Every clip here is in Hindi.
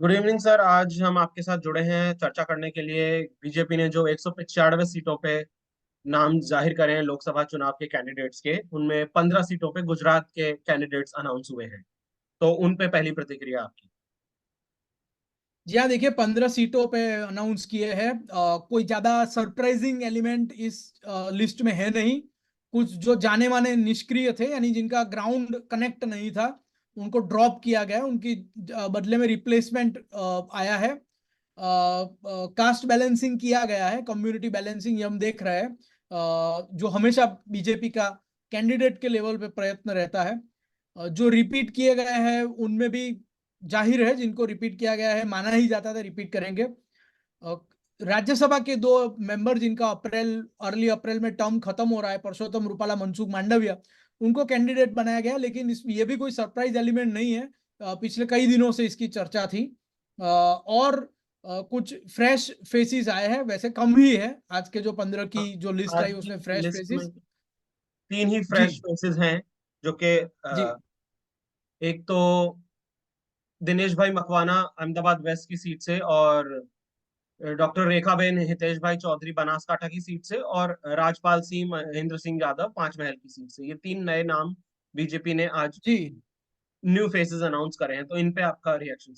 Good evening sir. आज हम आपके साथ जुड़े हैं चर्चा करने के लिए। बीजेपी ने जो 195 सीटों पे नाम जाहिर करे हैं लोकसभा चुनाव के कैंडिडेट्स के, उनमें 15 सीटों पे गुजरात के कैंडिडेट्स अनाउंस हुए हैं। तो उन पे पहली प्रतिक्रिया आपकी। जी हाँ, देखिए 15 सीटों पे अनाउंस किए हैं। कोई ज्यादा सरप्राइजिंग एलिमेंट इस लिस्ट में है नहीं। कुछ जो जाने माने निष्क्रिय थे, यानी जिनका ग्राउंड कनेक्ट नहीं था, उनको ड्रॉप किया गया। उनकी बदले में रिप्लेसमेंट आया है। कास्ट बैलेंसिंग किया गया है, कम्युनिटी बैलेंसिंग ये हम देख रहे हैं। जो हमेशा बीजेपी का कैंडिडेट के लेवल पे प्रयत्न रहता है। जो रिपीट किए गए हैं उनमें भी जाहिर है, जिनको रिपीट किया गया है माना ही जाता था रिपीट करेंगे। अ, राज्यसभा के दो मेंबर जिनका अर्ली अप्रैल में टर्म खत्म हो रहा है, परसोत्तम रुपाला, मनसुख मांडविया, उनको कैंडिडेट बनाया गया। लेकिन इसमें ये भी कोई सरप्राइज एलिमेंट नहीं है। पिछले कई दिनों से इसकी चर्चा थी। और कुछ फ्रेश फेसिस आए हैं, वैसे कम ही है। आज के जो 15 हाँ, की जो लिस्ट आज आई की उसमें फ्रेश लिस्ट में फेसिस। तीन ही जी फ्रेश फेसेस हैं, जो कि जी एक तो दिनेश भाई मकवाना अहमदाबाद वेस्ट की सीट से, और डॉक्टर रेखाबेन हितेश भाई चौधरी बनासकाठा की सीट से, और राजपाल सिंह महेंद्र सिंह यादव पांच महल की सीट से। ये तीन नए नाम बीजेपी ने आज जी। न्यू फेसेस अनाउंस करे हैं। तो इन पे आपका रिएक्शन।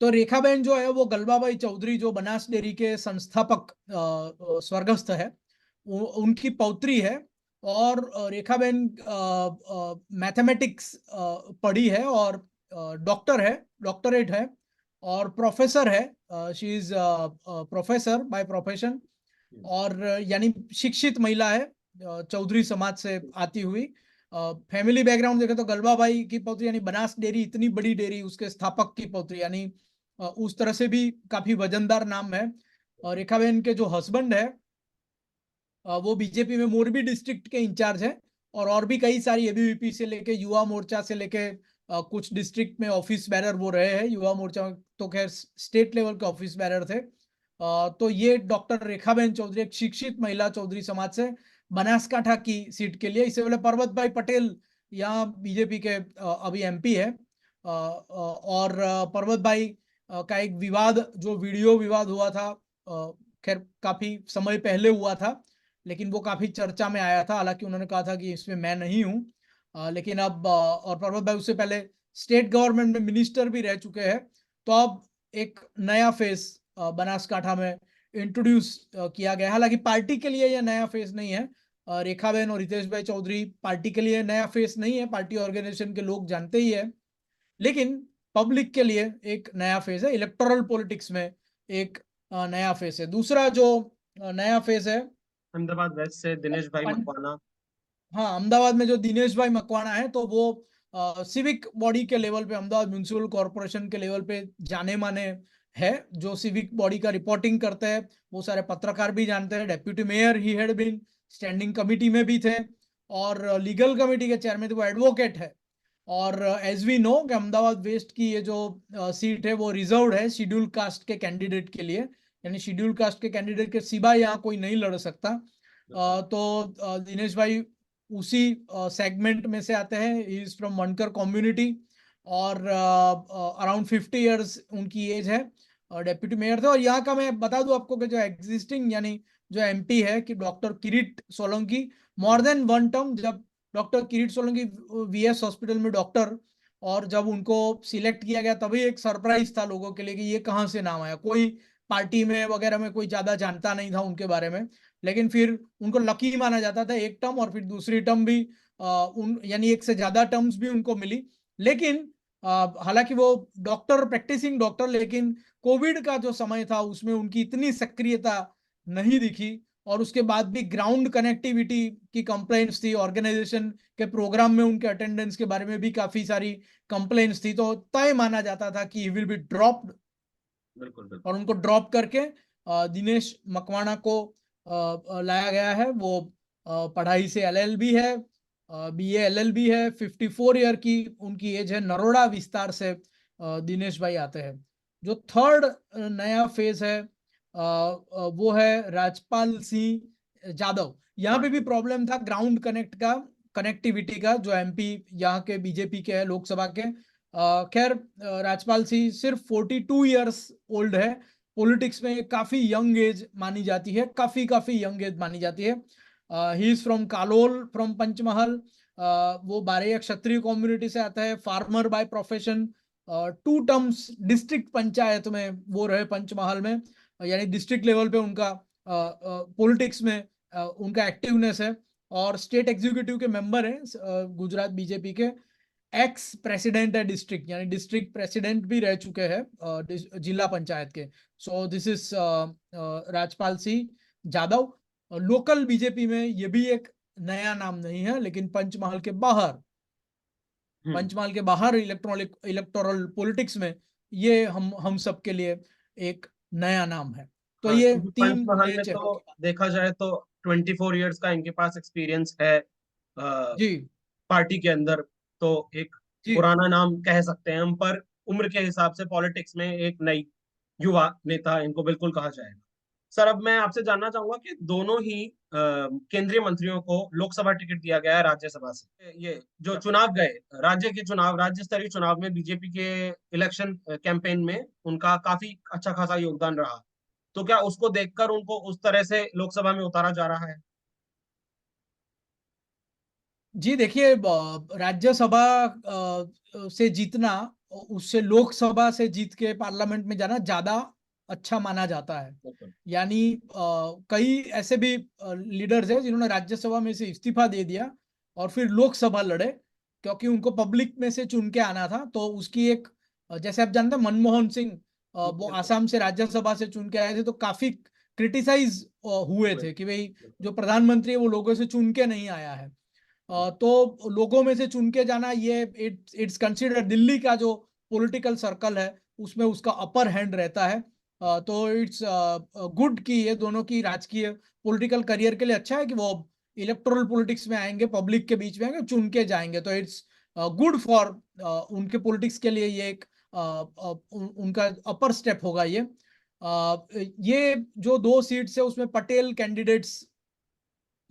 तो रेखाबेन जो है वो गलबाबाई चौधरी, जो बनास डेयरी के संस्थापक स्वर्गस्थ है, उनकी पौत्री है। और रेखाबेन मैथमेटिक्स पढ़ी है, और डॉक्टर है, डॉक्टरेट है, और प्रोफेसर है। She is professor by profession. और यानी शिक्षित महिला है, चौधरी समाज से आती हुई। फैमिली बैकग्राउंड देखें तो गलबाबाई की पौत्री, यानी बनास डेयरी, इतनी बड़ी डेयरी, उसके स्थापक की पौत्री, यानी उस तरह से भी काफी वजनदार नाम है। और रेखाबेन के जो हस्बैंड है, वो बीजेपी में मोरबी डिस्ट्रिक्ट के इंचार्ज है। और भी कई सारी एबीवीपी से लेके युवा मोर्चा से लेके कुछ डिस्ट्रिक्ट में ऑफिस बैरर वो रहे हैं। युवा मोर्चा में तो खैर स्टेट लेवल के ऑफिस बैरर थे। तो ये डॉक्टर रेखाबेन चौधरी एक शिक्षित महिला चौधरी समाज से बनासकाठा की सीट के लिए। इससे पहले पर्वत भाई पटेल यहाँ बीजेपी के अभी एमपी है। और पर्वत भाई का एक विवाद, जो वीडियो विवाद हुआ था, खैर काफी समय पहले हुआ था, लेकिन वो काफी चर्चा में आया था। हालांकि उन्होंने कहा था कि इसमें मैं नहीं हूं। लेकिन अब और पर्वत भाई उससे पहले स्टेट गवर्नमेंट में मिनिस्टर भी रह चुके हैं। तो अब एक नया फेस बनासकाठा में इंट्रोड्यूस किया गया है। हालांकि पार्टी के लिए यह नया फेस नहीं है। रेखाबेन और हितेश भाई चौधरी पार्टी के लिए नया फेस नहीं है, पार्टी ऑर्गेनाइजेशन के लोग जानते ही है। लेकिन पब्लिक के लिए एक नया फेज है, इलेक्टोरल पॉलिटिक्स में एक नया फेज है। दूसरा जो नया फेज है, अहमदाबाद वेस्ट से दिनेश भाई मकवाना। हाँ, अहमदाबाद में जो दिनेश भाई मकवाना है, तो वो सिविक बॉडी के लेवल पे, अहमदाबाद म्यूनिसिपल कॉरपोरेशन के लेवल पे जाने माने है। जो सिविक बॉडी का रिपोर्टिंग करते हैं, वो सारे पत्रकार भी जानते हैं। Deputy mayor he had been, standing committee में भी थे, और लीगल कमिटी के चेयरमैन थे, वो एडवोकेट है। और एज वी नो कि अहमदाबाद वेस्ट की ये जो सीट है, वो रिजर्व्ड है शेड्यूल कास्ट के कैंडिडेट के लिए। यानी शेड्यूल कास्ट के कैंडिडेट के सिवा यहाँ कोई नहीं लड़ सकता। तो दिनेश भाई उसी सेगमेंट में से आते हैं। He is from Wankar community, और अराउंड 50 ईयर्स उनकी एज है। डेप्यूटी मेयर थे। और यहाँ का मैं बता दूं आपको कि जो एग्जिस्टिंग, यानी जो एमपी है, कि doctor Kirit Solanki, more than one term, जब doctor Kirit Solanki VS hospital में डॉक्टर, और जब उनको सिलेक्ट किया गया तभी एक सरप्राइज था लोगों के लिए कि ये कहाँ से नाम आया। कोई पार्टी में वगैरह में कोई ज्यादा जानता नहीं था उनके बारे में। लेकिन फिर उनको लकी माना जाता था, एक टर्म, और फिर दूसरी टर्म भी उन, यानी एक से ज्यादा टर्म्स भी उनको मिली। लेकिन हालांकि वो डॉक्टर, प्रैक्टिसिंग डॉक्टर, लेकिन कोविड का जो समय था उसमें उनकी इतनी सक्रियता नहीं दिखी। और उसके बाद भी ग्राउंड कनेक्टिविटी की कंप्लेंट्स थी, ऑर्गेनाइजेशन के प्रोग्राम में उनके अटेंडेंस के बारे में भी काफी सारी कंप्लेंट्स थी। तो तय माना जाता था कि ही विल बी ड्रॉप्ड। बिल्कुल और बिल्कुल। उनको ड्रॉप करके दिनेश मकवाना को लाया गया है। वो पढ़ाई से एलएलबी है, बीए एलएलबी है, 54 ईयर की उनकी एज है। नरोड़ा विस्तार से दिनेश भाई आते हैं। जो थर्ड नया फेज है, वो है राजपाल सिंह यादव। यहाँ पे भी पार्टी। प्रॉब्लम था ग्राउंड कनेक्ट का, कनेक्टिविटी का। जो एमपी यहाँ के बीजेपी के है लोकसभा के, खैर राजपाल सिंह सिर्फ 42 इयर्स ओल्ड है। पॉलिटिक्स में काफी यंग एज मानी जाती है, काफी यंग एज मानी जाती है। He is from Kalol, from Panchmahal. वो बारैया क्षत्रिय कम्युनिटी से आता है, farmer by profession. 2 terms district panchayat में वो रहे पंचमहल में, यानी डिस्ट्रिक्ट लेवल पे उनका पॉलिटिक्स में उनका एक्टिवनेस है। और स्टेट एग्जीक्यूटिव के मेंबर हैं गुजरात बीजेपी के। एक्स प्रेसिडेंट है डिस्ट्रिक्ट, यानी डिस्ट्रिक्ट प्रेसिडेंट भी रह चुके हैं जिला पंचायत के। So this is Rajpal Singh Yadav. Local BJP में ये भी एक नया नाम नहीं है, लेकिन पंचमहल के बाहर इलेक्टोरल पॉलिटिक्स में ये हम सब के लिए एक नया नाम है। तो हाँ, ये क्योंकि 3 पंचमहल नए में चेहरों तो की बात। देखा जाए तो 24 इयर्स का इनके पास एक्सपीरियंस है जी पार्टी के अंदर। तो एक जी। पुराना नाम कह सकते हैं हम, पर उम्र के हिसाब से पॉलिटिक्स में एक नई युवा नेता इनको बिल्कुल कहा जाएगा। सर, अब मैं आपसे जानना चाहूंगा कि दोनों ही केंद्रीय मंत्रियों को लोकसभा टिकट दिया गया है राज्यसभा से। ये जो चुनाव गए, राज्य स्तरीय चुनाव में बीजेपी के इलेक्शन कैंपेन में उनका काफी अच्छा खासा योगदान रहा। तो क्या उसको देखकर उनको उस तरह से लोकसभा में उतारा जा रहा है? जी देखिए, राज्यसभा से जीतना उससे लोकसभा से जीत के पार्लियामेंट में जाना ज्यादा अच्छा माना जाता है। बिल्कुल। यानी कई ऐसे भी लीडर्स हैं जिन्होंने राज्यसभा में से इस्तीफा दे दिया और फिर लोकसभा लड़े, क्योंकि उनको पब्लिक में से चुन के आना था। तो उसकी एक जैसे आप जानते हैं मनमोहन सिंह, वो बिल्कुल। आसाम से राज्यसभा से चुन के आए थे, तो काफी क्रिटिसाइज हुए हुए। थे कि भाई बिल्कुल। जो प्रधानमंत्री है वो लोगों से चुन के नहीं आया है। तो लोगों में से चुन के जाना, ये इट्स कंसिडर, दिल्ली का जो पॉलिटिकल सर्कल है उसमें उसका अपर हैंड रहता है। तो इट्स गुड कि ये दोनों की राजकीय पॉलिटिकल करियर के लिए अच्छा है कि वो इलेक्टोरल पॉलिटिक्स में आएंगे, पब्लिक के बीच में आएंगे, चुन के जाएंगे। तो इट्स गुड फॉर उनके पॉलिटिक्स के लिए। ये एक उनका अपर स्टेप होगा ये जो 2 सीट्स है उसमें पटेल कैंडिडेट्स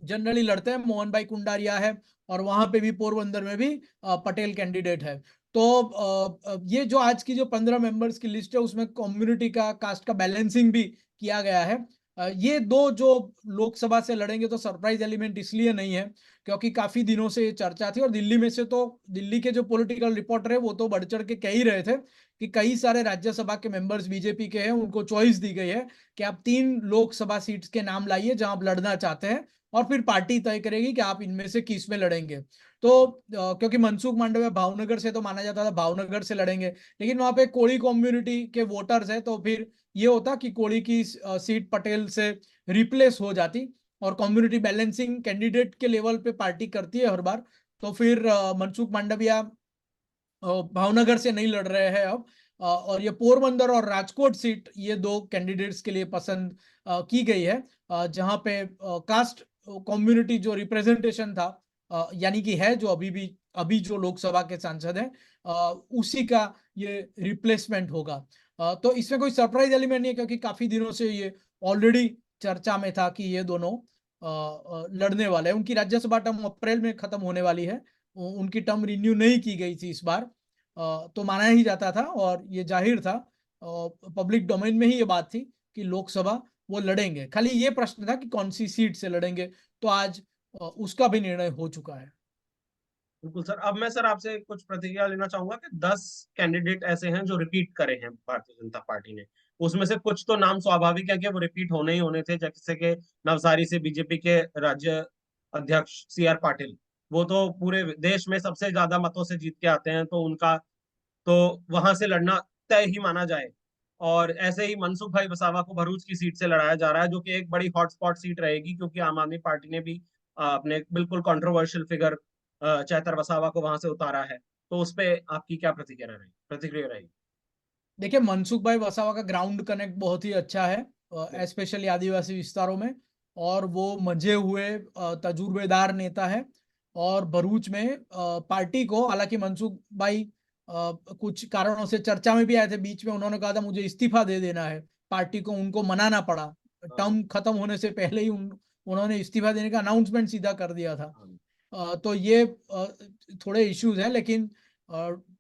जनरली लड़ते हैं। मोहन भाई कुंडारिया है और वहां पे भी पोरबंदर में भी पटेल कैंडिडेट है। तो ये जो आज की जो 15 मेंबर्स की लिस्ट है उसमें कम्युनिटी का, कास्ट का बैलेंसिंग भी किया गया है। ये 2 जो लोकसभा से लड़ेंगे तो सरप्राइज एलिमेंट इसलिए नहीं है क्योंकि काफी दिनों से ये चर्चा थी, और दिल्ली में से तो दिल्ली के जो पॉलिटिकल रिपोर्टर है वो तो बढ़ चढ़ के कह ही रहे थे कि कई सारे राज्यसभा के मेंबर्स बीजेपी के हैं, उनको चॉइस दी गई है कि आप 3 लोकसभा सीट्स के नाम लाइए जहां आप लड़ना चाहते हैं, और फिर पार्टी तय करेगी कि आप इनमें से किस में लड़ेंगे। तो क्योंकि मनसुख मांडविया भावनगर से तो माना जाता था भावनगर से लड़ेंगे, लेकिन वहां पे कोली कम्युनिटी के वोटर्स है, तो फिर ये होता कि कोली की सीट पटेल से रिप्लेस हो जाती, और कम्युनिटी बैलेंसिंग कैंडिडेट के लेवल पे पार्टी करती है हर बार। तो फिर मनसुख मांडविया भावनगर से नहीं लड़ रहे हैं अब। और ये पोरबंदर और राजकोट सीट, ये 2 कैंडिडेट्स के लिए पसंद की गई है, जहां पे कास्ट कम्युनिटी जो रिप्रेजेंटेशन था, यानी कि है जो अभी जो लोकसभा के सांसद हैं, उसी का ये रिप्लेसमेंट होगा। तो इसमें कोई सरप्राइज एलिमेंट नहीं है क्योंकि काफी दिनों से ये ऑलरेडी चर्चा में था कि ये दोनों लड़ने वाले हैं। उनकी राज्यसभा टर्म अप्रैल में खत्म होने वाली है, उनकी टर्म रिन्यू नहीं की गई थी इस बार। तो माना ही जाता था और ये जाहिर था, पब्लिक डोमेन में ही ये बात थी कि लोकसभा वो लड़ेंगे। खाली ये प्रश्न था कि कौन सी सीट से लड़ेंगे, तो आज उसका भी निर्णय हो चुका है। बिल्कुल सर। अब मैं सर आपसे कुछ प्रतिक्रिया लेना चाहूंगा कि 10 कैंडिडेट ऐसे हैं जो रिपीट करे हैं भारतीय जनता पार्टी ने। उसमें से कुछ तो नाम स्वाभाविक है कि वो रिपीट होने ही होने थे, जैसे कि नवसारी से बीजेपी के राज्य अध्यक्ष CR पाटिल। वो तो पूरे देश में सबसे ज्यादा मतों से जीत के आते हैं, तो उनका तो वहां से लड़ना तय ही माना जाए। और ऐसे ही मनसुख भाई वसावा को भरूच की सीट से लड़ाया जा रहा है, जो कि एक बड़ी हॉटस्पॉट सीट रहेगी, क्योंकि आम आदमी पार्टी ने भी अपने बिल्कुल कंट्रोवर्शियल फिगर चैतर वसावा को वहां से उतारा है। तो उस पे आपकी क्या प्रतिक्रिया रहेगी? देखिए, मनसुख भाई वसावा का ग्राउंड कनेक्ट बहुत ही अच्छा है, स्पेशली आदिवासी विस्तारों में, और वो मंझे हुए तजुर्बेदार नेता है। और भरूच में पार्टी को, हालांकि मनसुख भाई कुछ कारणों से चर्चा में भी आए थे बीच में, उन्होंने कहा था मुझे इस्तीफा दे देना है, पार्टी को उनको मनाना पड़ा। हाँ। टर्म खत्म होने से पहले ही उन्होंने इस्तीफा देने का अनाउंसमेंट सीधा कर दिया था। हाँ। तो ये थोड़े इश्यूज हैं, लेकिन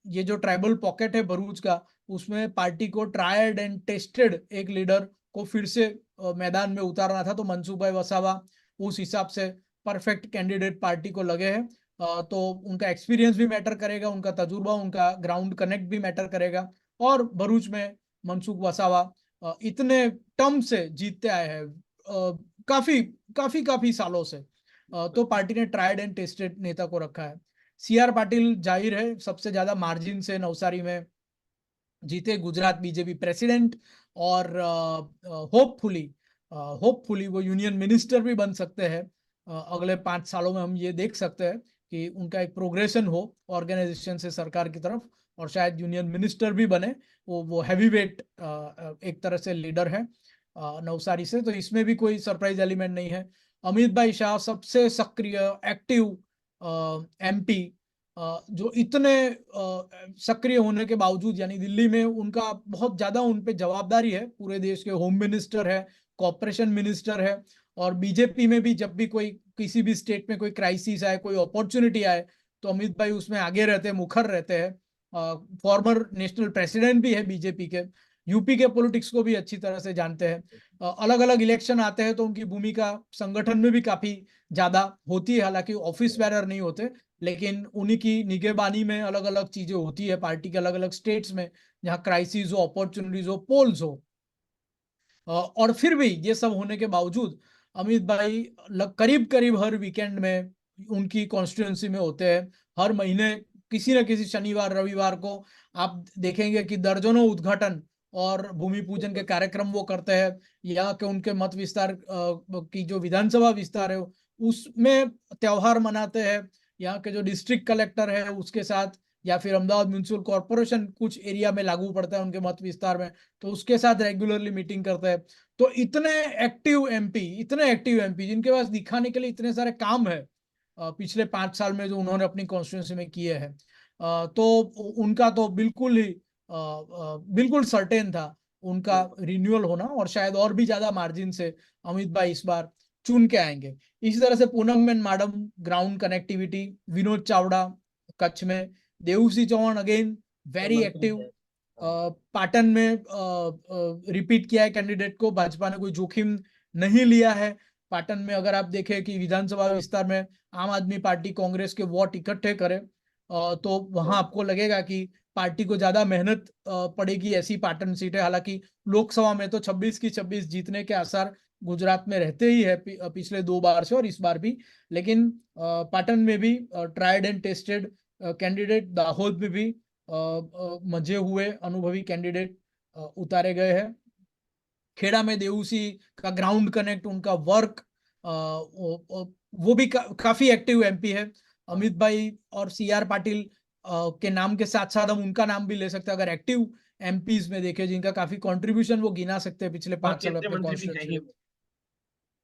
ये जो ट्राइबल पॉकेट है भरूच का, उसमें पार्टी को ट्रायड एंड टेस्टेड एक लीडर को फिर से मैदान में उतारना था, तो मनसुख वसावा उस हिसाब से परफेक्ट कैंडिडेट पार्टी को लगे हैं। तो उनका एक्सपीरियंस भी मैटर करेगा, उनका तजुर्बा, उनका ग्राउंड कनेक्ट भी मैटर करेगा। और भरूच में मनसुख वसावा इतने टर्म से जीतते आए हैं, काफी काफी काफी सालों से, तो पार्टी ने ट्राइड एंड टेस्टेड नेता को रखा है। सीआर पाटिल जाहिर है सबसे ज्यादा मार्जिन से नवसारी में जीते, गुजरात बीजेपी प्रेसिडेंट, और होपफुली वो यूनियन मिनिस्टर भी बन सकते हैं। अगले 5 सालों में हम ये देख सकते हैं कि उनका एक प्रोग्रेशन हो ऑर्गेनाइजेशन से सरकार की तरफ, और शायद यूनियन मिनिस्टर भी बने। वो हैवी वेट एक तरह से लीडर है नवसारी से, तो इसमें भी कोई सरप्राइज एलिमेंट नहीं है। अमित भाई शाह सबसे सक्रिय एक्टिव एमपी, जो इतने सक्रिय होने के बावजूद, यानी दिल्ली में उनका बहुत ज्यादा उन पे जवाबदारी है, पूरे देश के होम मिनिस्टर है, कॉर्पोरेशन मिनिस्टर है, और बीजेपी में भी जब भी कोई किसी भी स्टेट में कोई क्राइसिस आए, कोई अपॉर्चुनिटी आए, तो अमित भाई उसमें आगे रहते हैं, मुखर रहते हैं। फॉर्मर नेशनल प्रेसिडेंट भी है बीजेपी के, यूपी के पॉलिटिक्स को भी अच्छी तरह से जानते हैं। अलग अलग इलेक्शन आते हैं तो उनकी भूमिका संगठन में भी काफी ज्यादा होती है, हालांकि ऑफिस बेरर नहीं होते, लेकिन उन्हीं की निगहबानी में अलग अलग चीजें होती है पार्टी के अलग अलग स्टेट्स में, जहाँ क्राइसिस हो, अपॉर्चुनिटीज हो, पोल्स हो। और फिर भी ये सब होने के बावजूद अमित भाई करीब करीब हर वीकेंड में उनकी कॉन्स्टिट्यूंसी में होते हैं। हर महीने किसी न किसी शनिवार रविवार को आप देखेंगे कि दर्जनों उद्घाटन और भूमि पूजन के कार्यक्रम वो करते हैं। यहाँ के उनके मत विस्तार की जो विधानसभा विस्तार है उसमें त्योहार मनाते हैं। यहाँ के जो डिस्ट्रिक्ट कलेक्टर है उसके साथ, या फिर अहमदाबाद म्यूनिसिपल कॉर्पोरेशन कुछ एरिया में लागू पड़ता है उनके मत विस्तार में, तो उसके साथ रेगुलरली मीटिंग करते हैं। तो इतने एक्टिव एमपी जिनके पास दिखाने के लिए इतने सारे काम है पिछले 5 साल में जो उन्होंने अपनी कॉन्स्टिट्यूंसी में किए हैं, तो उनका तो बिल्कुल सर्टेन था उनका रिन्यूअल होना, और शायद और भी ज्यादा मार्जिन से अमित भाई इस बार चुन के आएंगे। इसी तरह से पूनम में madam ground connectivity, Vinod Chavda Kutch में, Devsi Chauhan again very active, Patan में रिपीट किया है कैंडिडेट को, भाजपा ने कोई जोखिम नहीं लिया है। पाटन में अगर आप देखें कि विधानसभा विस्तार में आम आदमी पार्टी कांग्रेस के वोट इकट्ठे करे, तो वहां आपको लगेगा कि पार्टी को ज्यादा मेहनत पड़ेगी, ऐसी पाटन सीट है। हालांकि लोकसभा में तो 26 की 26 जीतने के आसार गुजरात में रहते ही है पिछले 2 बार से और इस बार भी, लेकिन पाटन में भी tried and tested candidate, Dahod में भी मजे हुए अनुभवी कैंडिडेट उतारे गए हैं। खेड़ा में देवसी का ग्राउंड कनेक्ट, उनका वर्क, वो भी काफी एक्टिव एमपी है। अमित भाई और सीआर पाटिल के नाम के साथ साथ हम उनका नाम भी ले सकते हैं, अगर एक्टिव एमपीज में देखें जिनका काफी कंट्रीब्यूशन वो गिना सकते हैं पिछले 5 साल अपने कॉन्स्टिट्यूंसी।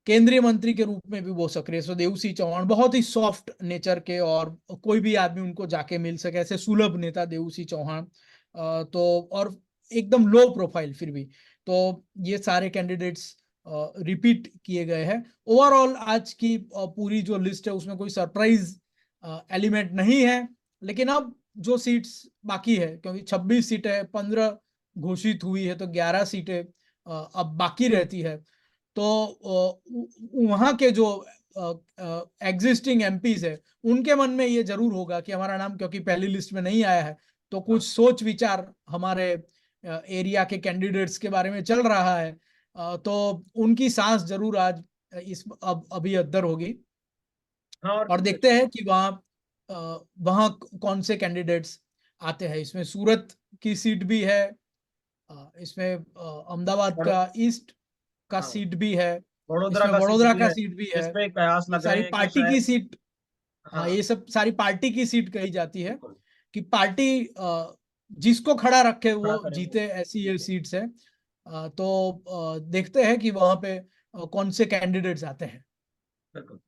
केंद्रीय मंत्री के रूप में भी वो सक्रिय, सो देवसी चौहान बहुत ही सॉफ्ट नेचर के, और कोई भी आदमी उनको जाके मिल सके ऐसे सुलभ नेता देवसी चौहान। तो और एकदम लो प्रोफाइल फिर भी, तो ये सारे कैंडिडेट्स रिपीट किए गए हैं। ओवरऑल आज की पूरी जो लिस्ट है उसमें कोई सरप्राइज एलिमेंट नहीं है, लेकिन अब जो सीट्स बाकी है, क्योंकि 26 सीटें 15 घोषित हुई है, तो 11 सीटें अब बाकी रहती है। तो वहां के जो एग्जिस्टिंग एमपीज है उनके मन में ये जरूर होगा कि हमारा नाम क्योंकि पहली लिस्ट में नहीं आया है, तो कुछ सोच विचार हमारे एरिया के कैंडिडेट्स के बारे में चल रहा है। तो उनकी सांस जरूर आज अभी अद्दर होगी। और देखते हैं कि वहां कौन से कैंडिडेट्स आते हैं। इसमें सूरत की सीट भी है, इसमें अहमदाबाद का ईस्ट का सीट भी है, वडोदरा इसमें का सीट वडोदरा भी का है, सीट भी है। जिसपे कयास ये लग रहे सारी हैं कि पार्टी की शायद। सीट, हाँ ये सब सारी पार्टी की सीट कही जाती है बिल्कुल कि पार्टी जिसको खड़ा रखे खड़ा वो करेंगे। जीते, ऐसी ये सीट्स है। तो देखते हैं कि वहां पे कौन से कैंडिडेट्स आते हैं। बिल्कुल।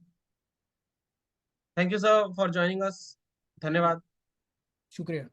Thank you sir for joining us. धन्यवाद। शुक्रिया।